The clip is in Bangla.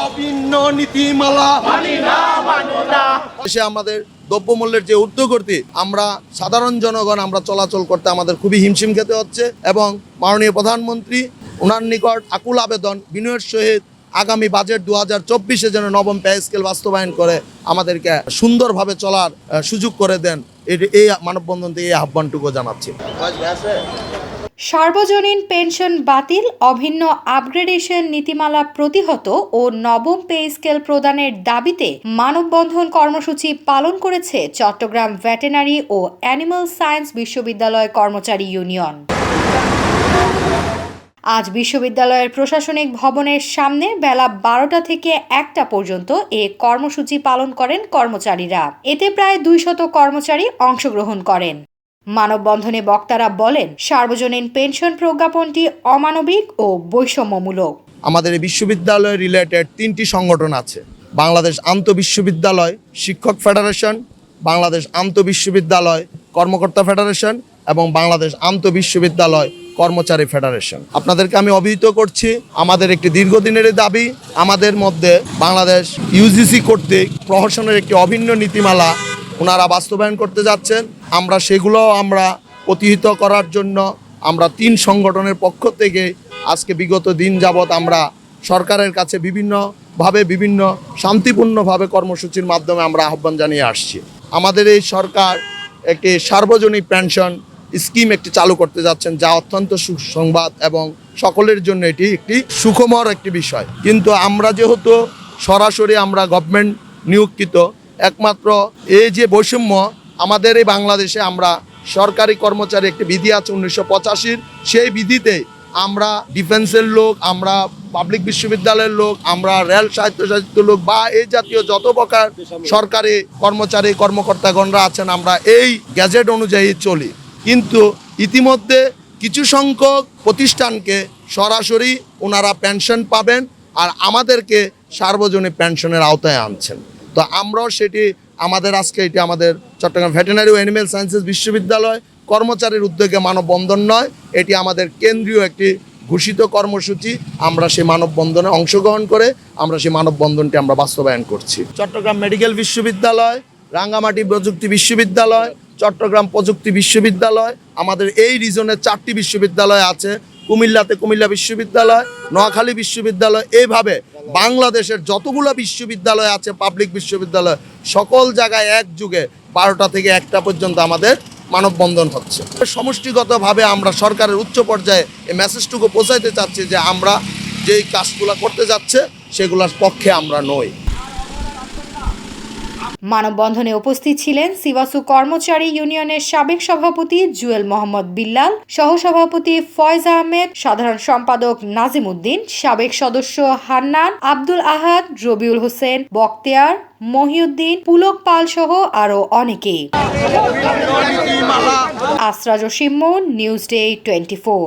অভিন্ন নীতিমালা মানি না মানি না। দেশে আমাদের দ্রব্যমূল্যের যে ঊর্ধ্বগতি, আমরা সাধারণ জনগণ আমরা চলাচল করতে আমাদের খুবই হিমশিম খেতে হচ্ছে এবং মাননীয় প্রধানমন্ত্রী ওনার নিকট আকুল আবেদন বিনয়ের সহিত আগামী বাজেট 2024-এ যেন নবম পে স্কেল বাস্তবায়ন করে আমাদেরকে সুন্দরভাবে চলার সুযোগ করে দেন। এই মানববন্ধন থেকে এই আহ্বানটুকু জানাচ্ছি। সার্বজনীন পেনশন বাতিল, অভিন্ন আপগ্রেডেশন নীতিমালা প্রতিহত ও নবম পে স্কেল প্রদানের দাবিতে মানববন্ধন কর্মসূচি পালন করেছে চট্টগ্রাম ভেটেরিনারি ও অ্যানিমাল সায়েন্স বিশ্ববিদ্যালয় কর্মচারী ইউনিয়ন। আজ বিশ্ববিদ্যালয়ের প্রশাসনিক ভবনের সামনে বেলা 12টা থেকে 1টা পর্যন্ত এ কর্মসূচি পালন করেন কর্মচারীরা। এতে প্রায় 200 কর্মচারী অংশগ্রহণ করেন। মানববন্ধনে বক্তারা বলেন, সার্বজনীন পেনশন প্রজ্ঞাপনটি অমানবিক ও বৈষম্যমূলক। আমাদের এই বিশ্ববিদ্যালয় রিলেটেড 3টি সংগঠন আছে: বাংলাদেশ আন্তঃবিশ্ববিদ্যালয় শিক্ষক ফেডারেশন, বাংলাদেশ আন্তঃবিশ্ববিদ্যালয় কর্মকর্তা ফেডারেশন এবং বাংলাদেশ আন্তঃবিশ্ববিদ্যালয় কর্মচারী ফেডারেশন। আপনাদেরকে আমি অবহিত করছি, আমাদের একটি দীর্ঘদিনের দাবি, আমাদের মধ্যে বাংলাদেশ ইউজিসি কর্তৃক প্রহসনের একটি অভিন্ন নীতিমালা ওনারা বাস্তবায়ন করতে যাচ্ছেন। আমরা সেগুলো প্রতিহিত করার জন্য আমরা 3 সংগঠনের পক্ষ থেকে আজকে বিগত দিন যাবৎ আমরা সরকারের কাছে বিভিন্ন শান্তিপূর্ণভাবে কর্মসূচির মাধ্যমে আমরা আহ্বান জানিয়ে আসছি। আমাদের এই সরকার একটি সার্বজনীন পেনশন স্কিম একটি চালু করতে যাচ্ছেন, যা অত্যন্ত সুসংবাদ এবং সকলের জন্য এটি একটি সুখময় একটি বিষয়। কিন্তু আমরা যেহেতু সরাসরি আমরা গভর্নমেন্ট নিয়োগকৃত, একমাত্র এই যে বৈষম্য আমাদের এই বাংলাদেশে আমরা সরকারি কর্মচারী একটি বিধি আছে 1985-র, সেই বিধিতে আমরা ডিফেন্সের লোক, আমরা পাবলিক বিশ্ববিদ্যালয়ের লোক, আমরা রেল সাহিত্য লোক বা এই জাতীয় যত প্রকার সরকারি কর্মচারী কর্মকর্তাগণরা আছেন, আমরা এই গ্যাজেট অনুযায়ী চলি। কিন্তু ইতিমধ্যে কিছু সংখ্যক প্রতিষ্ঠানকে সরাসরি ওনারা পেনশন পাবেন আর আমাদেরকে সার্বজনীন পেনশনের আওতায় আনছেন। তো আমরাও সেটি এটি আমাদের চট্টগ্রাম ভেটেরিনারি ও অ্যানিমেল সায়েন্সেস বিশ্ববিদ্যালয় কর্মচারীর উদ্যোগে মানববন্ধন নয়, এটি আমাদের কেন্দ্রীয় একটি ঘোষিত কর্মসূচি। আমরা সেই মানববন্ধনে অংশগ্রহণ করে আমরা সেই মানববন্ধনটি আমরা বাস্তবায়ন করছি। চট্টগ্রাম মেডিকেল বিশ্ববিদ্যালয়, রাঙ্গামাটি প্রযুক্তি বিশ্ববিদ্যালয়, চট্টগ্রাম প্রযুক্তি বিশ্ববিদ্যালয়, আমাদের এই রিজনে 4টি বিশ্ববিদ্যালয় আছে। কুমিল্লাতে কুমিল্লা বিশ্ববিদ্যালয়, নোয়াখালী বিশ্ববিদ্যালয়, এইভাবে বাংলাদেশের যতগুলো বিশ্ববিদ্যালয় আছে পাবলিক বিশ্ববিদ্যালয়, সকল জায়গায় একযুগে 12টা থেকে 1টা পর্যন্ত আমাদের মানববন্ধন হচ্ছে। সমষ্টিগতভাবে আমরা সরকারের উচ্চ পর্যায়ে এই মেসেজটুকু পৌঁছাইতে চাচ্ছি যে আমরা যেই কাজগুলো করতে যাচ্ছে সেগুলোর পক্ষে আমরা নই। মানববন্ধনে উপস্থিত ছিলেন সিবাসু কর্মচারী ইউনিয়নের সাবেক সভাপতি জুয়েল মোহাম্মদ বিল্লাল, সহসভাপতি ফয়েজ আহমেদ, সাধারণ সম্পাদক নাজিম উদ্দিন, সাবেক সদস্য হান্নান, আব্দুল আহাদ, রবিউল হোসেন, বখতিয়ার, মহিউদ্দিন, পুলক পাল সহ আরো অনেকেই। আসরা জসিম, নিউজ ডে 24।